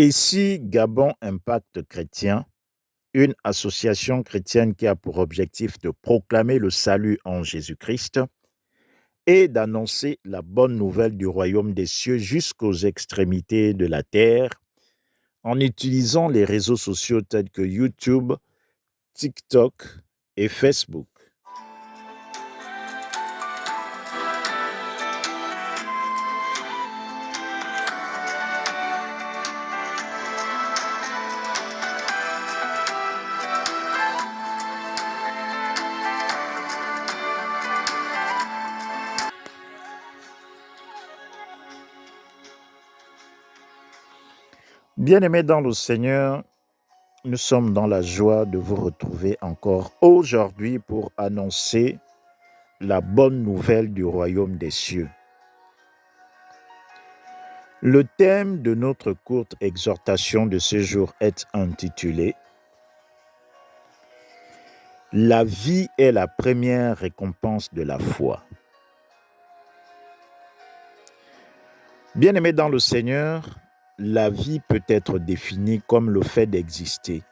Et si Gabon Impact Chrétien, une association chrétienne qui a pour objectif de proclamer le salut en Jésus-Christ et d'annoncer la bonne nouvelle du royaume des cieux jusqu'aux extrémités de la terre en utilisant les réseaux sociaux tels que YouTube, TikTok et Facebook. Bien-aimés dans le Seigneur, nous sommes dans la joie de vous retrouver encore aujourd'hui pour annoncer la bonne nouvelle du royaume des cieux. Le thème de notre courte exhortation de ce jour est intitulé « La vie est la première récompense de la foi ». Bien-aimés dans le Seigneur, la vie peut être définie comme le fait d'exister,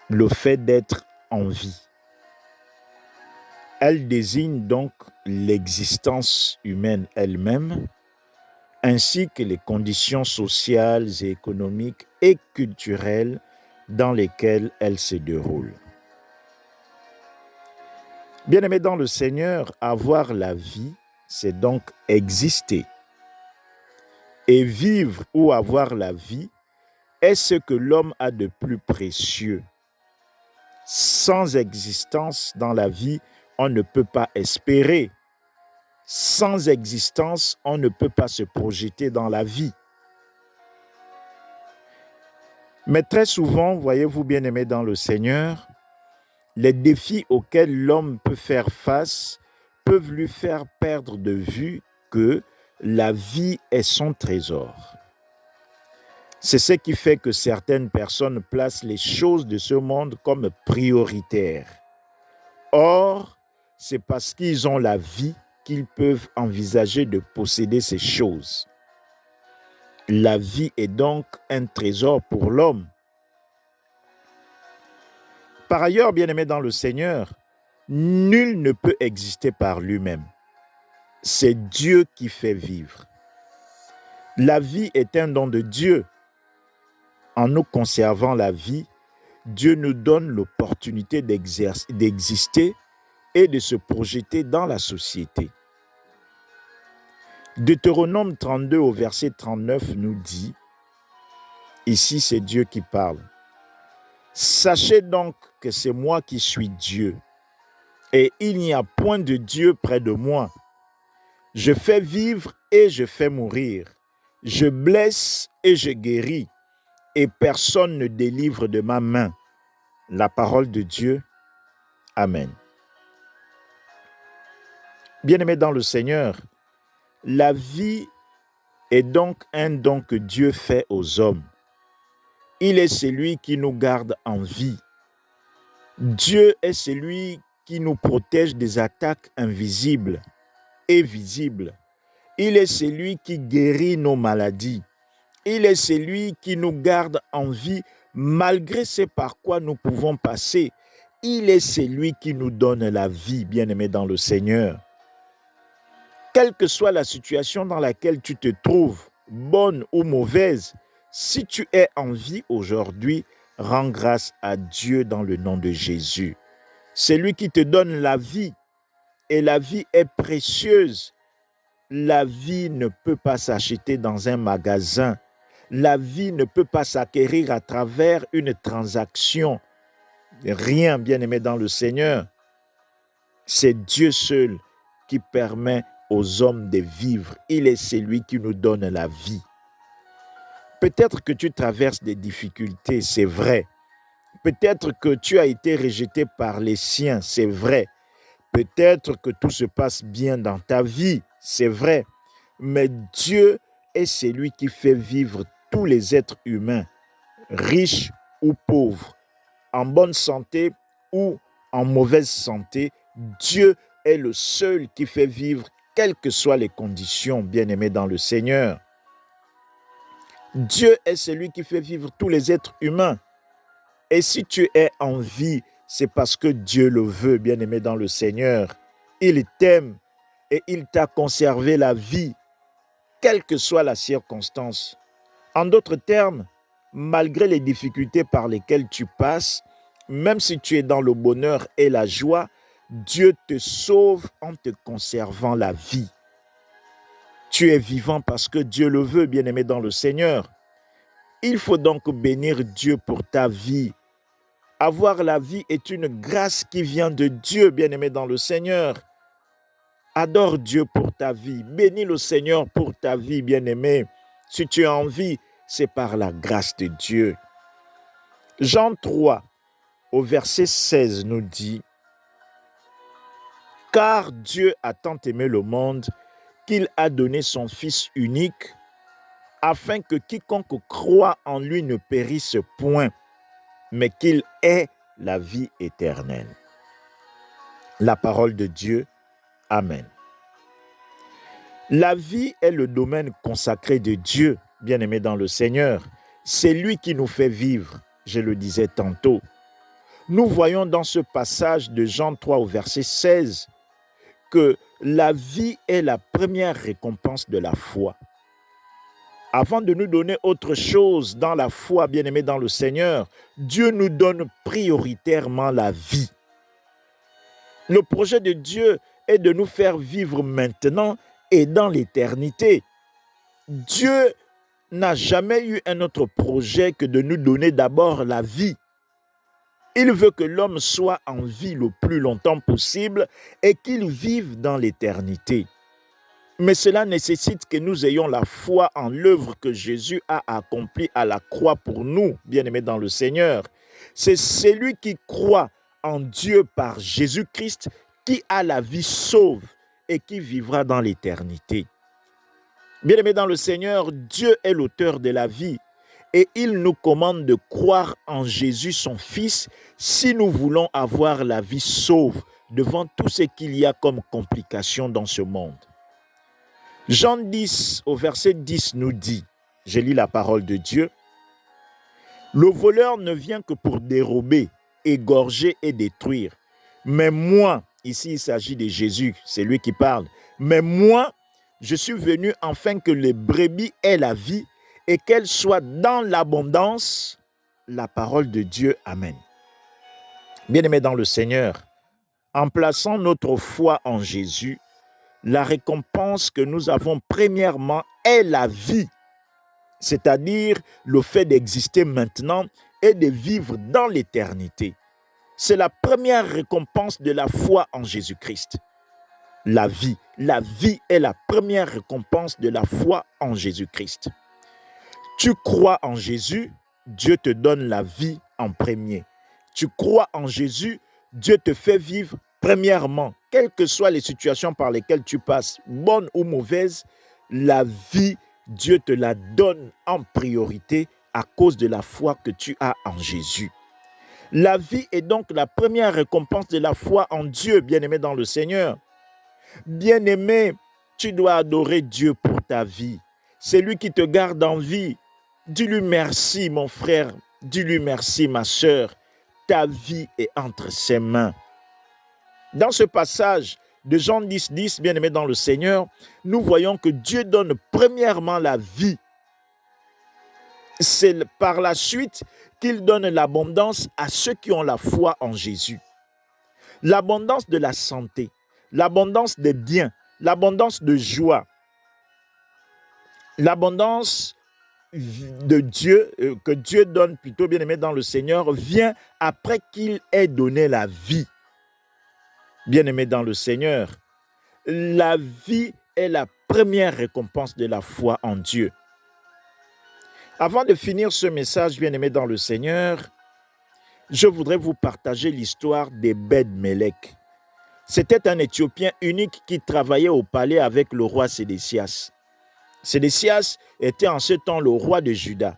le fait d'être en vie. Elle désigne donc l'existence humaine elle-même, ainsi que les conditions sociales et économiques et culturelles dans lesquelles elle se déroule. Bien-aimés dans le Seigneur, avoir la vie, c'est donc exister. Et vivre ou avoir la vie est ce que l'homme a de plus précieux. Sans existence dans la vie, on ne peut pas espérer. Sans existence, on ne peut pas se projeter dans la vie. Mais très souvent, voyez-vous bien-aimés dans le Seigneur, les défis auxquels l'homme peut faire face peuvent lui faire perdre de vue que la vie est son trésor. C'est ce qui fait que certaines personnes placent les choses de ce monde comme prioritaires. Or, c'est parce qu'ils ont la vie qu'ils peuvent envisager de posséder ces choses. La vie est donc un trésor pour l'homme. Par ailleurs, bien-aimé dans le Seigneur, nul ne peut exister par lui-même. C'est Dieu qui fait vivre. La vie est un don de Dieu. En nous conservant la vie, Dieu nous donne l'opportunité d'exister et de se projeter dans la société. Deutéronome 32 au verset 39 nous dit, ici c'est Dieu qui parle, « Sachez donc que c'est moi qui suis Dieu, et il n'y a point de Dieu près de moi. Je fais vivre et je fais mourir, je blesse et je guéris, et personne ne délivre de ma main. » La parole de Dieu. Amen. Bien-aimés dans le Seigneur, la vie est donc un don que Dieu fait aux hommes. Il est celui qui nous garde en vie. Dieu est celui qui nous protège des attaques invisibles et visibles. Il est celui qui guérit nos maladies. Il est celui qui nous garde en vie malgré ce par quoi nous pouvons passer. Il est celui qui nous donne la vie, bien-aimé dans le Seigneur. Quelle que soit la situation dans laquelle tu te trouves, bonne ou mauvaise, si tu es en vie aujourd'hui, rends grâce à Dieu dans le nom de Jésus. C'est lui qui te donne la vie et la vie est précieuse. La vie ne peut pas s'acheter dans un magasin. La vie ne peut pas s'acquérir à travers une transaction. Rien, bien-aimé dans le Seigneur. C'est Dieu seul qui permet aux hommes de vivre. Il est celui qui nous donne la vie. Peut-être que tu traverses des difficultés, c'est vrai. Peut-être que tu as été rejeté par les siens, c'est vrai. Peut-être que tout se passe bien dans ta vie, c'est vrai. Mais Dieu est celui qui fait vivre tous les êtres humains, riches ou pauvres, en bonne santé ou en mauvaise santé. Dieu est le seul qui fait vivre, quelles que soient les conditions, bien-aimés dans le Seigneur. Dieu est celui qui fait vivre tous les êtres humains. Et si tu es en vie, c'est parce que Dieu le veut, bien-aimé dans le Seigneur. Il t'aime et il t'a conservé la vie, quelle que soit la circonstance. En d'autres termes, malgré les difficultés par lesquelles tu passes, même si tu es dans le bonheur et la joie, Dieu te sauve en te conservant la vie. Tu es vivant parce que Dieu le veut, bien-aimé dans le Seigneur. Il faut donc bénir Dieu pour ta vie. Avoir la vie est une grâce qui vient de Dieu, bien-aimé dans le Seigneur. Adore Dieu pour ta vie. Bénis le Seigneur pour ta vie, bien-aimé. Si tu es en vie, c'est par la grâce de Dieu. Jean 3, au verset 16, nous dit « Car Dieu a tant aimé le monde qu'il a donné son Fils unique, afin que quiconque croit en lui ne périsse point, mais qu'il ait la vie éternelle. » La parole de Dieu. Amen. La vie est le domaine consacré de Dieu, bien-aimé dans le Seigneur. C'est lui qui nous fait vivre, je le disais tantôt. Nous voyons dans ce passage de Jean 3 au verset 16 que la vie est la première récompense de la foi. Avant de nous donner autre chose dans la foi, bien-aimé dans le Seigneur, Dieu nous donne prioritairement la vie. Le projet de Dieu est de nous faire vivre maintenant et dans l'éternité. Dieu n'a jamais eu un autre projet que de nous donner d'abord la vie. Il veut que l'homme soit en vie le plus longtemps possible et qu'il vive dans l'éternité. Mais cela nécessite que nous ayons la foi en l'œuvre que Jésus a accomplie à la croix pour nous, bien-aimés dans le Seigneur. C'est celui qui croit en Dieu par Jésus-Christ qui a la vie sauve et qui vivra dans l'éternité. Bien-aimés dans le Seigneur, Dieu est l'auteur de la vie et il nous commande de croire en Jésus, son Fils, si nous voulons avoir la vie sauve devant tout ce qu'il y a comme complications dans ce monde. Jean 10, au verset 10, nous dit, je lis la parole de Dieu, « Le voleur ne vient que pour dérober, égorger et détruire. Mais moi, ici il s'agit de Jésus, c'est lui qui parle, mais moi, je suis venu afin que les brebis aient la vie et qu'elles soient dans l'abondance. » La parole de Dieu, Amen. Bien-aimés dans le Seigneur, en plaçant notre foi en Jésus, la récompense que nous avons premièrement est la vie, c'est-à-dire le fait d'exister maintenant et de vivre dans l'éternité. C'est la première récompense de la foi en Jésus-Christ. La vie est la première récompense de la foi en Jésus-Christ. Tu crois en Jésus, Dieu te donne la vie en premier. Tu crois en Jésus, Dieu te fait vivre premièrement, quelles que soient les situations par lesquelles tu passes, bonnes ou mauvaises, la vie, Dieu te la donne en priorité à cause de la foi que tu as en Jésus. La vie est donc la première récompense de la foi en Dieu, bien-aimé dans le Seigneur. Bien-aimé, tu dois adorer Dieu pour ta vie. C'est lui qui te garde en vie. Dis-lui merci, mon frère. Dis-lui merci, ma sœur. Ta vie est entre ses mains. Dans ce passage de Jean 10, 10, bien-aimé dans le Seigneur, nous voyons que Dieu donne premièrement la vie. C'est par la suite qu'il donne l'abondance à ceux qui ont la foi en Jésus. L'abondance de la santé, l'abondance des biens, l'abondance de joie, l'abondance de Dieu, que Dieu donne plutôt, bien-aimé dans le Seigneur, vient après qu'il ait donné la vie. Bien-aimé dans le Seigneur, la vie est la première récompense de la foi en Dieu. Avant de finir ce message, bien-aimé dans le Seigneur, je voudrais vous partager l'histoire d'Ebed-Melech. C'était un Éthiopien unique qui travaillait au palais avec le roi Sédécias. Sédécias était en ce temps le roi de Juda.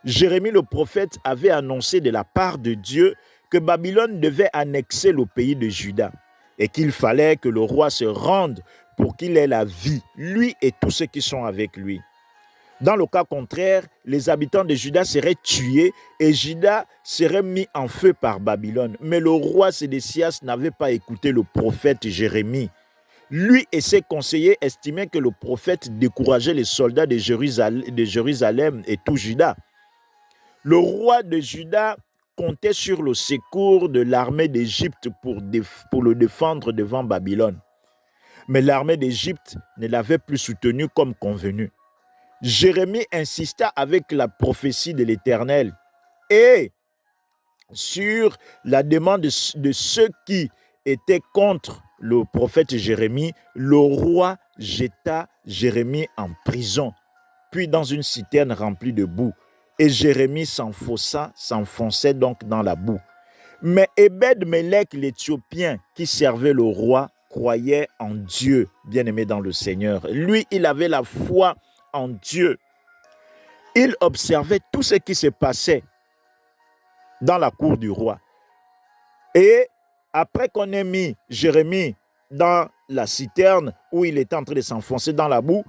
Jérémie le prophète avait annoncé de la part de Dieu que Babylone devait annexer le pays de Juda et qu'il fallait que le roi se rende pour qu'il ait la vie, lui et tous ceux qui sont avec lui. Dans le cas contraire, les habitants de Juda seraient tués et Juda serait mis en feu par Babylone. Mais le roi Sédécias n'avait pas écouté le prophète Jérémie. Lui et ses conseillers estimaient que le prophète décourageait les soldats de Jérusalem et tout Juda. Le roi de Juda comptait sur le secours de l'armée d'Égypte pour le défendre devant Babylone. Mais l'armée d'Égypte ne l'avait plus soutenu comme convenu. Jérémie insista avec la prophétie de l'Éternel et sur la demande de ceux qui étaient contre le prophète Jérémie, le roi jeta Jérémie en prison, puis dans une citerne remplie de boue. Et Jérémie s'enfonçait donc dans la boue. Mais Ebed-Mélec, l'Éthiopien, qui servait le roi, croyait en Dieu, bien-aimé dans le Seigneur. Lui, il avait la foi en Dieu. Il observait tout ce qui se passait dans la cour du roi. Et après qu'on ait mis Jérémie dans la citerne où il était en train de s'enfoncer dans la boue,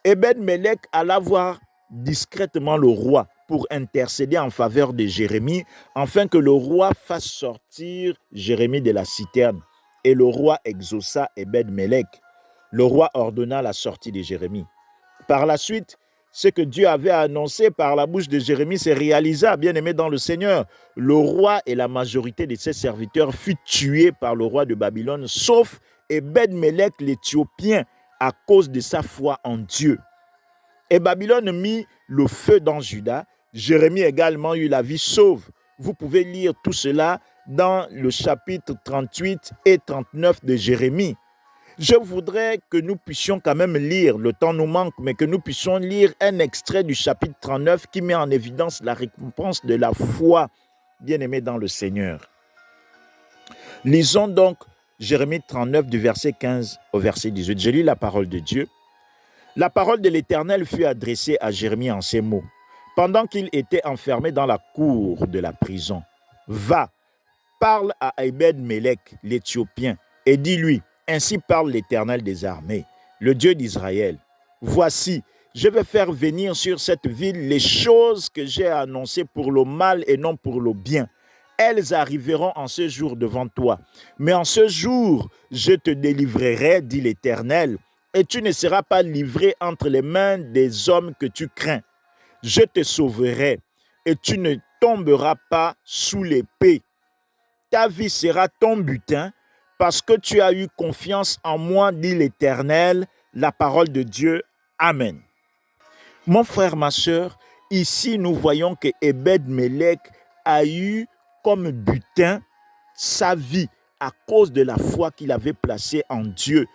Ebed-Mélec alla voir discrètement le roi pour intercéder en faveur de Jérémie, afin que le roi fasse sortir Jérémie de la citerne. Et le roi exauça Ebed-Mélec. Le roi ordonna la sortie de Jérémie. Par la suite, ce que Dieu avait annoncé par la bouche de Jérémie se réalisa, bien-aimé dans le Seigneur. Le roi et la majorité de ses serviteurs furent tués par le roi de Babylone, sauf Ebed-Mélec l'Éthiopien, à cause de sa foi en Dieu. Et Babylone mit le feu dans Juda. Jérémie également eut la vie sauve. Vous pouvez lire tout cela dans le chapitre 38 et 39 de Jérémie. Je voudrais que nous puissions quand même lire, le temps nous manque, mais que nous puissions lire un extrait du chapitre 39 qui met en évidence la récompense de la foi, bien-aimé dans le Seigneur. Lisons donc Jérémie 39 du verset 15 au verset 18. J'ai lu la parole de Dieu. La parole de l'Éternel fut adressée à Jérémie en ces mots. Pendant qu'il était enfermé dans la cour de la prison, va, parle à Ebed-Mélec, l'Éthiopien, et dis-lui, ainsi parle l'Éternel des armées, le Dieu d'Israël. Voici, je vais faire venir sur cette ville les choses que j'ai annoncées pour le mal et non pour le bien. Elles arriveront en ce jour devant toi. Mais en ce jour, je te délivrerai, dit l'Éternel, et tu ne seras pas livré entre les mains des hommes que tu crains. Je te sauverai, et tu ne tomberas pas sous l'épée. Ta vie sera ton butin, parce que tu as eu confiance en moi, dit l'Éternel, la parole de Dieu. Amen. Mon frère, ma sœur, ici nous voyons que Ebed-Mélec a eu comme butin sa vie à cause de la foi qu'il avait placée en Dieu.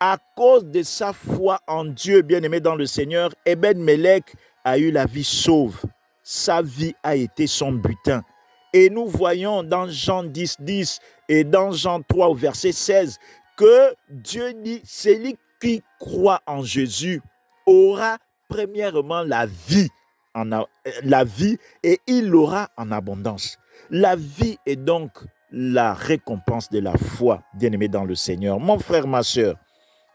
À cause de sa foi en Dieu, bien-aimé dans le Seigneur, Ebed-Mélec a eu la vie sauve. Sa vie a été son butin. Et nous voyons dans Jean 10, 10 et dans Jean 3 au verset 16 que Dieu dit, celui qui croit en Jésus aura premièrement la vie et il l'aura en abondance. La vie est donc la récompense de la foi, bien-aimé dans le Seigneur. Mon frère, ma sœur,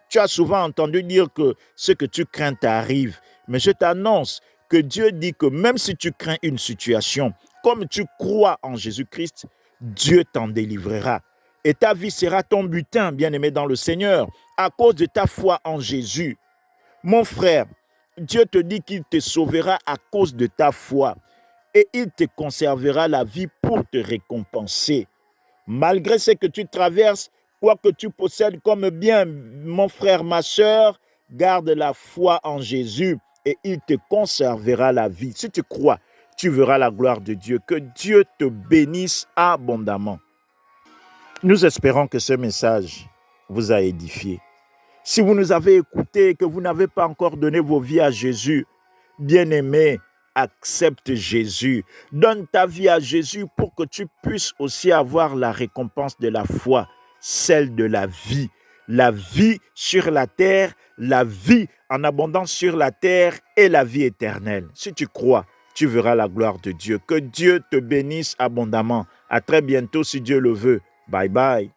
tu as souvent entendu dire que ce que tu crains t'arrive, mais je t'annonce que Dieu dit que même si tu crains une situation, comme tu crois en Jésus-Christ, Dieu t'en délivrera. Et ta vie sera ton butin, bien-aimé dans le Seigneur, à cause de ta foi en Jésus. Mon frère, Dieu te dit qu'il te sauvera à cause de ta foi et il te conservera la vie pour te récompenser. Malgré ce que tu traverses, quoi que tu possèdes comme bien, mon frère, ma sœur, garde la foi en Jésus et il te conservera la vie. Si tu crois, tu verras la gloire de Dieu. Que Dieu te bénisse abondamment. Nous espérons que ce message vous a édifié. Si vous nous avez écoutés et que vous n'avez pas encore donné vos vies à Jésus, bien-aimé, accepte Jésus. Donne ta vie à Jésus pour que tu puisses aussi avoir la récompense de la foi, celle de la vie. La vie sur la terre, la vie en abondance sur la terre et la vie éternelle. Si tu crois, tu verras la gloire de Dieu. Que Dieu te bénisse abondamment. À très bientôt si Dieu le veut. Bye bye.